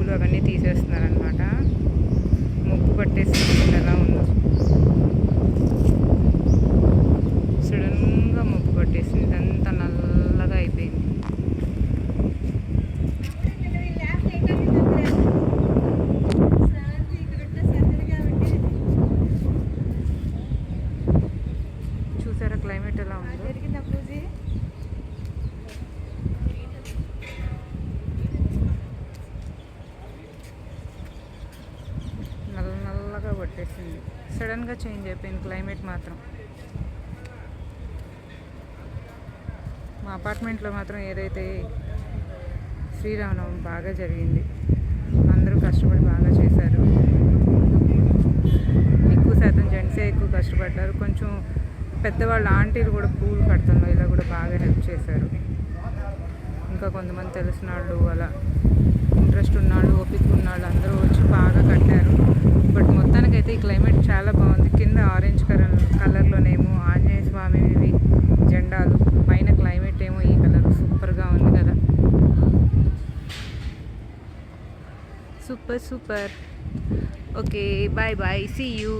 పూలు అవన్నీ తీసేస్తున్నారనమాట. ముగ్గు పట్టేసి ఎలా ఉందో సడన్గా ముగ్గు పట్టేసింది, ఇదంతా నల్లగా అయిపోయింది. చూసారా క్లైమేట్ ఎలా ఉందో. నల్లగా పట్టేసింది, సడన్గా చేంజ్ అయిపోయింది క్లైమేట్ మాత్రం. మా అపార్ట్మెంట్లో మాత్రం ఏదైతే శ్రీరామనవమి బాగా జరిగింది, అందరూ కష్టపడి బాగా చేశారు. ఎక్కువ శాతం జెంట్సే ఎక్కువ కష్టపడ్డారు. కొంచెం పెద్దవాళ్ళ ఆంటీలు కూడా పూలు కడుతున్నారు, ఇలా కూడా బాగా హెల్ప్ చేశారు. ఇంకా కొంతమంది తెలిసిన వాళ్ళు, అలా ఇంట్రెస్ట్ ఉన్నాళ్ళు, ఓపిక ఉన్నాళ్ళు అందరూ వచ్చి బాగా కట్టారు. బట్ మొత్తానికైతే ఈ క్లైమేట్ చాలా బాగుంది. కింద ఆరెంజ్ కలర్లోనేమో ఆంజనేయ స్వామివి జెండాలు, పైన క్లైమేట్ ఏమో ఈ కలర్, సూపర్గా ఉంది కదా. Super. Okay, bye, see you.